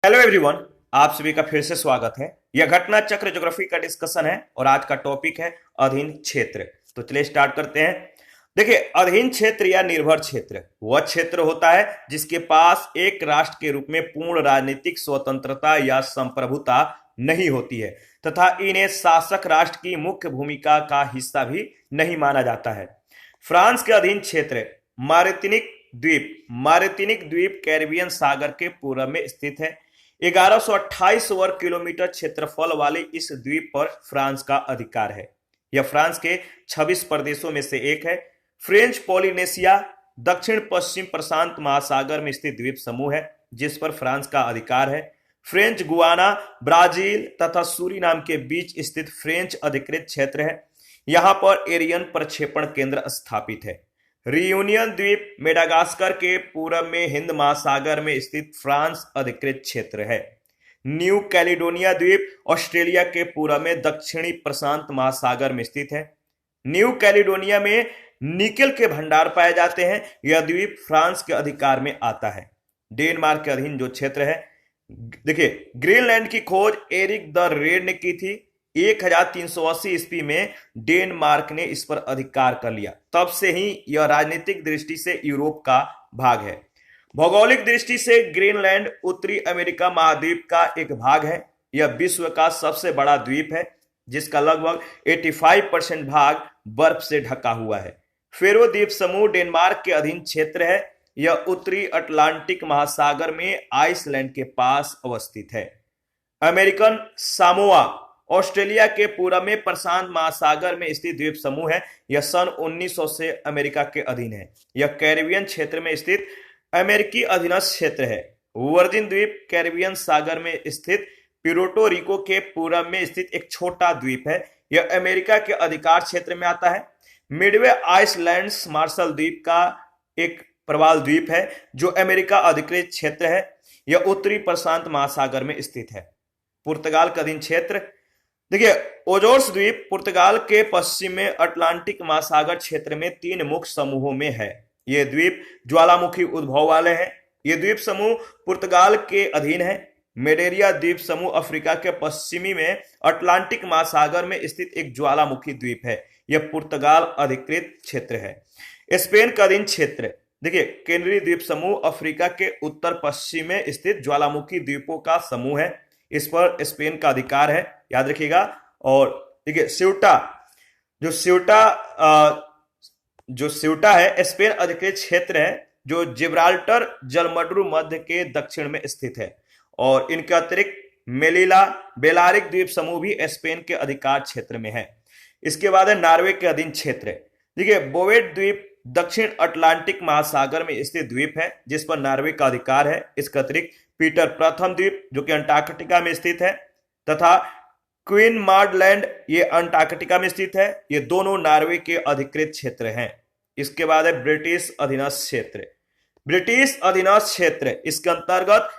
Hello everyone. आप सभी का फिर से स्वागत है। यह घटना चक्र ज्योग्राफी का डिस्कशन है और आज का टॉपिक है अधीन क्षेत्र। तो चलिए स्टार्ट करते हैं। देखिए, अधीन क्षेत्र या निर्भर क्षेत्र वह क्षेत्र होता है जिसके पास एक राष्ट्र के रूप में पूर्ण राजनीतिक स्वतंत्रता या संप्रभुता नहीं होती है तथा इन्हें शासक राष्ट्र की मुख्य भूमिका का हिस्सा भी नहीं माना जाता है। फ्रांस के अधीन क्षेत्र मारितिनिक द्वीप कैरिबियन सागर के पूर्व में स्थित है। 1128 वर्ग किलोमीटर क्षेत्रफल वाले इस द्वीप पर फ्रांस का अधिकार है। यह फ्रांस के 26 प्रदेशों में से एक है। फ्रेंच पॉलिनेशिया दक्षिण पश्चिम प्रशांत महासागर में स्थित द्वीप समूह है जिस पर फ्रांस का अधिकार है। फ्रेंच गुयाना ब्राजील तथा सूरीनाम के बीच स्थित फ्रेंच अधिकृत क्षेत्र है। यहां पर एरियन प्रक्षेपण केंद्र स्थापित है। रियूनियन द्वीप मेडागास्कर के पूर्व में हिंद महासागर में स्थित फ्रांस अधिकृत क्षेत्र है। न्यू कैलिडोनिया द्वीप ऑस्ट्रेलिया के पूर्व में दक्षिणी प्रशांत महासागर में स्थित है। न्यू कैलिडोनिया में निकेल के भंडार पाए जाते हैं। यह द्वीप फ्रांस के अधिकार में आता है। डेनमार्क के अधीन जो क्षेत्र है, देखिए, ग्रीनलैंड की खोज एरिक द रेड ने की थी। 1380 ईस्वी में डेनमार्क ने इस पर अधिकार कर लिया। तब से ही यह राजनीतिक दृष्टि से यूरोप का भाग है। भौगोलिक दृष्टि से ग्रीनलैंड उत्तरी अमेरिका महाद्वीप का एक भाग है। यह विश्व का सबसे बड़ा द्वीप है जिसका लगभग 85% भाग बर्फ से ढका हुआ है। फेरो द्वीप समूह डेनमार्क के अधीन क्षेत्र है। यह उत्तरी अटलांटिक महासागर में आइसलैंड के पास अवस्थित है। अमेरिकन सामोआ ऑस्ट्रेलिया के पूर्व में प्रशांत महासागर में स्थित द्वीप समूह है। यह सन 1900 से अमेरिका के अधीन है। यह कैरिबियन क्षेत्र में स्थित अमेरिकी अधीनस्थ क्षेत्र है। वर्जिन द्वीप कैरिबियन सागर में स्थित प्यूर्टो रिको के पूर्व में स्थित एक छोटा द्वीप है। यह अमेरिका के अधिकार क्षेत्र में आता है। मिडवे आइसलैंड्स मार्शल द्वीप का एक प्रवाल द्वीप है जो अमेरिका अधिकृत क्षेत्र है। यह उत्तरी प्रशांत महासागर में स्थित है। पुर्तगाल का अधीन क्षेत्र, देखिए, ओजोर्स द्वीप पुर्तगाल के पश्चिम में अटलांटिक महासागर क्षेत्र में 3 मुख्य समूहों में है। ये द्वीप ज्वालामुखी उद्भव वाले हैं। ये द्वीप समूह पुर्तगाल के अधीन है। मेडेरिया द्वीप समूह अफ्रीका के पश्चिमी में अटलांटिक महासागर में स्थित एक ज्वालामुखी द्वीप है। यह पुर्तगाल अधिकृत क्षेत्र है। स्पेन का अधीन क्षेत्र, देखिए, केनरी द्वीप समूह अफ्रीका के उत्तर पश्चिम में स्थित ज्वालामुखी द्वीपों का समूह है। इस पर स्पेन का अधिकार है, याद रखिएगा। और देखिए, जो स्यूटा है स्पेन अधिकृत क्षेत्र है जो जिब्राल्टर जलमड्रू मध्य के दक्षिण में स्थित है। और इनके अतिरिक्त मेलिला बेलारिक द्वीप समूह भी स्पेन के अधिकार क्षेत्र में है। इसके बाद है नॉर्वे के अधीन क्षेत्र। देखिए, बोवेट द्वीप दक्षिण अटलांटिक महासागर में स्थित द्वीप है जिस पर नॉर्वे का अधिकार है। इसके अतिरिक्त पीटर प्रथम द्वीप जो कि अंटार्कटिका में स्थित है तथा क्वीन मार्ड लैंड ये अंटार्कटिका में स्थित है। ये दोनों नॉर्वे के अधिकृत क्षेत्र हैं। इसके बाद है ब्रिटिश अधीनस्थ क्षेत्र। ब्रिटिश अधीनस्थ क्षेत्र, इसके अंतर्गत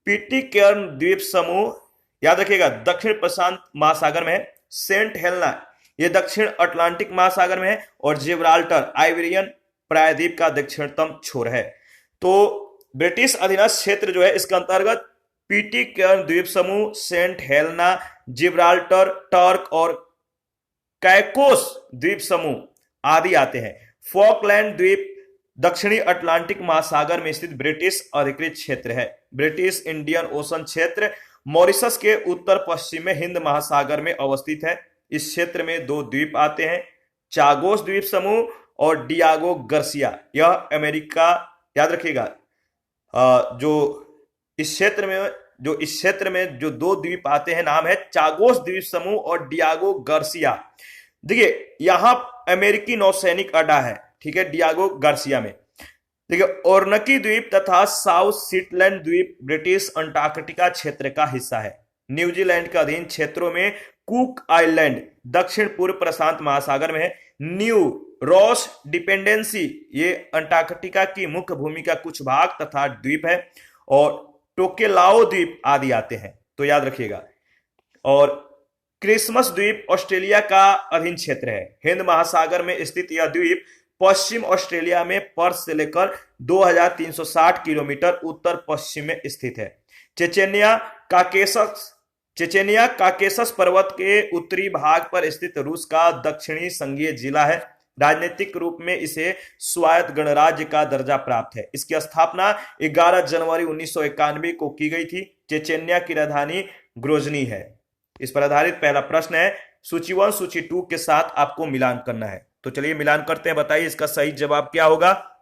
पिटिकेर्न द्वीप समूह, याद रखिएगा, दक्षिण प्रशांत महासागर में है। सेंट हेलेना ये दक्षिण अटलांटिक महासागर में है। और जिब्राल्टर आइबेरियन प्रायद्वीप का दक्षिणतम छोर है। तो ब्रिटिश अधीनस्थ क्षेत्र जो है इसके अंतर्गत पिटिकेर्न द्वीप समूह, सेंट हेलेना, जिब्राल्टर, टर्क और कैकोस द्वीप समूह आदि आते हैं। फॉकलैंड द्वीप दक्षिणी अटलांटिक महासागर में स्थित ब्रिटिश अधिकृत क्षेत्र है। ब्रिटिश इंडियन ओशन क्षेत्र मॉरिशस के उत्तर पश्चिम में हिंद महासागर में अवस्थित है। इस क्षेत्र में 2 द्वीप आते हैं, चागोस द्वीप समूह और डियागो गार्सिया। यह अमेरिका, याद रखिएगा, जो इस क्षेत्र में जो 2 द्वीप आते हैं नाम है चागोस द्वीप समूह और डियागो गार्सिया। देखिए, यहां अमेरिकी नौसैनिक अड्डा है, ठीक है, डियागो गार्सिया में। देखिए, ओर्नकी द्वीप तथा साउथ सीटलैंड द्वीप ब्रिटिश अंटार्कटिका क्षेत्र का हिस्सा है। न्यूजीलैंड के अधीन क्षेत्रों में कुक आइलैंड दक्षिण पूर्व प्रशांत महासागर में है। न्यू रॉस डिपेंडेंसी ये अंटार्कटिका की मुख्य भूमि का कुछ भाग तथा द्वीप है। और टोकेलाओ द्वीप आदि आते हैं, तो याद रखिएगा। और क्रिसमस द्वीप ऑस्ट्रेलिया का अधीन क्षेत्र है। हिंद महासागर में स्थित यह द्वीप पश्चिम ऑस्ट्रेलिया में पर्थ से लेकर 2360 किलोमीटर उत्तर पश्चिम में स्थित है। चेचेनिया काकेसस चेचेनिया काकेसस पर्वत के उत्तरी भाग पर स्थित रूस का दक्षिणी संघीय जिला है। राजनीतिक रूप में इसे स्वायत्त गणराज्य का दर्जा प्राप्त है। इसकी स्थापना 11 जनवरी 1991 को की गई थी। चेचेनिया की राजधानी ग्रोजनी है। इस पर आधारित पहला प्रश्न है, सूची 1 सूची 2 के साथ आपको मिलान करना है। तो चलिए मिलान करते हैं, बताइए इसका सही जवाब क्या होगा।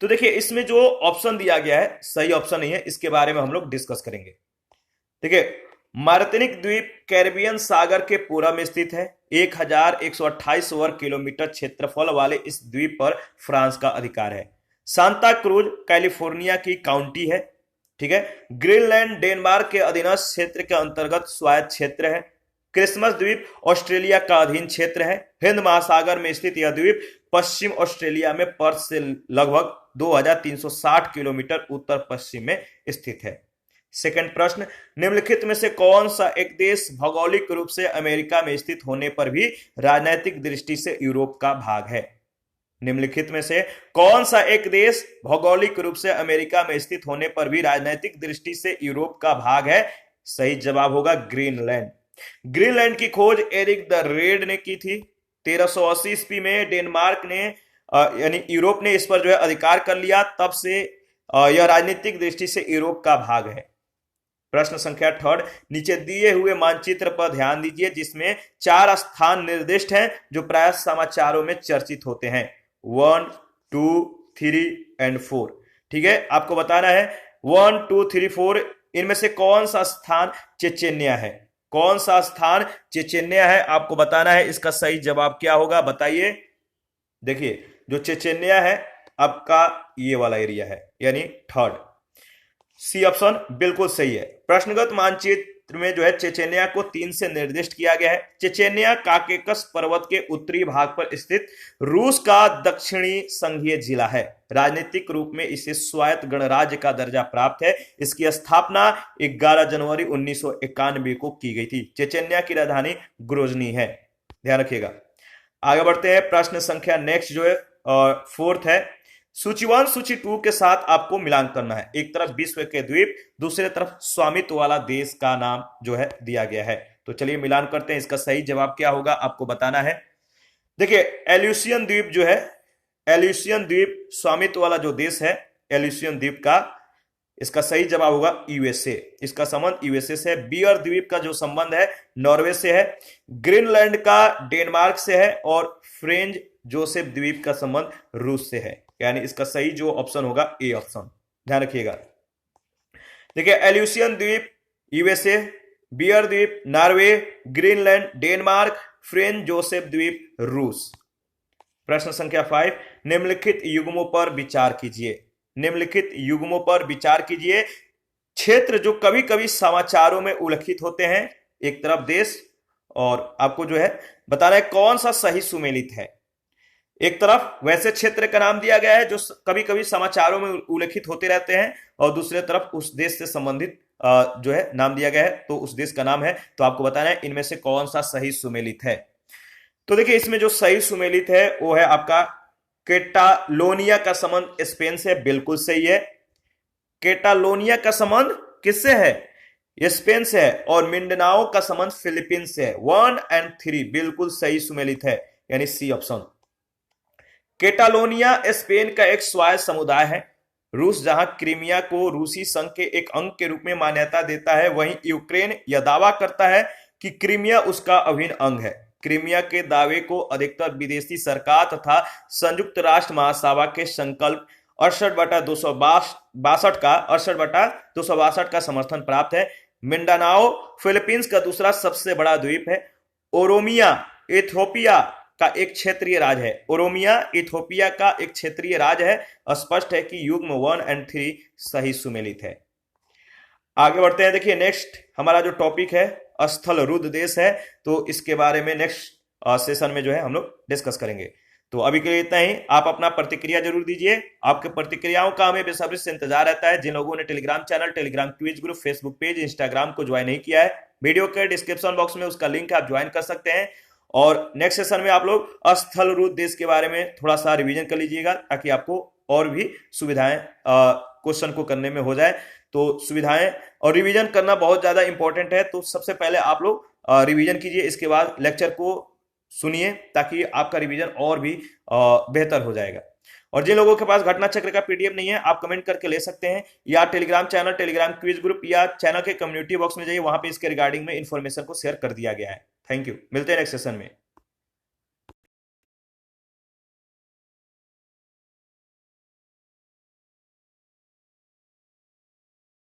तो देखिए इसमें जो ऑप्शन दिया गया है सही ऑप्शन नहीं है, इसके बारे में हम लोग डिस्कस करेंगे। देखिए मार्टिनिक द्वीप कैरिबियन सागर के पूर्व में स्थित है। 1128 वर्ग किलोमीटर क्षेत्रफल वाले इस द्वीप पर फ्रांस का अधिकार है। सांता क्रूज कैलिफोर्निया की काउंटी है। ठीक है। ग्रीनलैंड डेनमार्क के अधीनस्थ क्षेत्र के अंतर्गत स्वायत्त क्षेत्र है। क्रिसमस द्वीप ऑस्ट्रेलिया का अधीन क्षेत्र है। हिंद महासागर में स्थित यह द्वीप पश्चिम ऑस्ट्रेलिया में पर्थ से लगभग 2360 किलोमीटर उत्तर पश्चिम में स्थित है। सेकंड प्रश्न, निम्नलिखित में से कौन सा एक देश भौगोलिक रूप से अमेरिका में स्थित होने पर भी राजनीतिक दृष्टि से यूरोप का भाग है। निम्नलिखित में से कौन सा एक देश भौगोलिक रूप से अमेरिका में स्थित होने पर भी राजनीतिक दृष्टि से यूरोप का भाग है। सही जवाब होगा ग्रीनलैंड। ग्रीनलैंड की खोज एरिक द रेड ने की थी। 1380 ईस्वी में डेनमार्क ने यानी यूरोप ने इस पर जो है अधिकार कर लिया। तब से यह राजनीतिक दृष्टि से यूरोप का भाग है। प्रश्न संख्या 3, नीचे दिए हुए मानचित्र पर ध्यान दीजिए जिसमें 4 स्थान निर्दिष्ट हैं जो प्राय समाचारों में चर्चित होते हैं। 1, 2, 3 एंड 4। ठीक है, आपको बताना है 1, 2, 3, 4 इनमें से कौन सा स्थान चेचेनिया है। कौन सा स्थान चेचेनिया है आपको बताना है। इसका सही जवाब क्या होगा बताइए। देखिए जो चेचेनिया है आपका ये वाला एरिया है, यानी 3rd। सी ऑप्शन बिल्कुल सही है। प्रश्नगत मानचित्र में जो है चेचेनिया को 3 से निर्दिष्ट किया गया है। चेचेनिया काकेकस पर्वत के उत्तरी भाग पर स्थित रूस का दक्षिणी संघीय जिला है। राजनीतिक रूप में इसे स्वायत्त गणराज्य का दर्जा प्राप्त है। इसकी स्थापना 11 जनवरी 1991 को की गई थी। चेचेनिया की राजधानी ग्रोजनी है, ध्यान रखिएगा। आगे बढ़ते हैं। प्रश्न संख्या नेक्स्ट जो है 4th है। सूची 1 सूची 2 के साथ आपको मिलान करना है। एक तरफ विश्व के द्वीप, दूसरे तरफ स्वामित्व वाला देश का नाम जो है दिया गया है। तो चलिए मिलान करते हैं। इसका सही जवाब क्या होगा आपको बताना है। देखिए एल्यूसियन द्वीप जो है, एल्यूसियन द्वीप स्वामित्व वाला जो देश है एल्यूसियन द्वीप का, इसका सही जवाब होगा यूएसए। इसका संबंध यूएसए से है। बियर द्वीप का जो संबंध है नॉर्वे से है। ग्रीनलैंड का डेनमार्क से है और फ्रेंच जोसेफ द्वीप का संबंध रूस से है। यानी इसका सही जो ऑप्शन होगा ए ऑप्शन, ध्यान रखिएगा। देखिए एल्यूसियन द्वीप यूएसए, बियर द्वीप Norway, Greenland Denmark, French Joseph द्वीप रूस। प्रश्न संख्या 5, निम्नलिखित युग्मों पर विचार कीजिए। निम्नलिखित युग्मों पर विचार कीजिए। क्षेत्र जो कभी कभी समाचारों में उल्लेखित होते हैं, एक तरफ देश, और आपको जो है बताना है कौन सा सही सुमेलित है। एक तरफ वैसे क्षेत्र का नाम दिया गया है जो कभी कभी समाचारों में उल्लेखित होते रहते हैं, और दूसरे तरफ उस देश से संबंधित जो है नाम दिया गया है, तो उस देश का नाम है। तो आपको बताना है इनमें से कौन सा सही सुमेलित है। तो देखिए इसमें जो सही सुमेलित है वो है आपका कैटालोनिया का संबंध स्पेन से, बिल्कुल सही है। कैटालोनिया का संबंध किससे है? स्पेन से है। और मिंडनाओ का संबंध फिलीपींस से है। 1 और 3 बिल्कुल सही सुमेलित है, यानी सी ऑप्शन। कैटालोनिया स्पेन का एक स्वायत्त समुदाय है। रूस जहां क्रीमिया को रूसी संघ के एक अंग के रूप में मान्यता देता है, वहीं यूक्रेन यह दावा करता है कि क्रीमिया उसका अभिन्न अंग है। क्रीमिया के दावे को अधिकतर विदेशी सरकार तथा संयुक्त राष्ट्र महासभा के संकल्प 68/262 का समर्थन प्राप्त है। मिंडानाओ फिलीपींस का दूसरा सबसे बड़ा द्वीप है। ओरोमिया इथियोपिया का एक क्षेत्रीय राज्य है। ओरोमिया इथियोपिया का एक क्षेत्रीय राज्य है। स्पष्ट है कि युग्म 1 और 3 सही सुमेलित है। आगे बढ़ते हैं। देखिए नेक्स्ट हमारा जो टॉपिक है स्थल रुद्ध देश है, तो इसके बारे में नेक्स्ट सेशन में जो है हम लोग डिस्कस करेंगे। तो अभी के लिए इतना ही। आप अपना प्रतिक्रिया जरूर दीजिए। आपके प्रतिक्रियाओं का हमें बेसब्री से इंतजार रहता है। जिन लोगों ने Telegram channel, Telegram quiz group, Facebook page, Instagram को ज्वाइन नहीं किया है, वीडियो के डिस्क्रिप्शन बॉक्स में उसका लिंक आप ज्वाइन कर सकते हैं। और नेक्स्ट सेशन में आप लोग स्थल रुद्ध देश के बारे में थोड़ा सा रिवीजन कर लीजिएगा, ताकि आपको और भी सुविधाएं क्वेश्चन को करने में हो जाए। तो सुविधाएं और रिवीजन करना बहुत ज्यादा इंपॉर्टेंट है। तो सबसे पहले आप लोग रिवीजन कीजिए, इसके बाद लेक्चर को सुनिए ताकि आपका रिवीजन और भी बेहतर हो जाएगा। और जिन लोगों के पास घटना चक्र का पीडीएफ नहीं है, आप कमेंट करके ले सकते हैं, या Telegram channel, Telegram quiz group या चैनल के कम्युनिटी बॉक्स में जाइए, वहां पे इसके रिगार्डिंग में इंफॉर्मेशन को शेयर कर दिया गया है। थैंक यू, मिलते हैं नेक्स्ट सेशन में।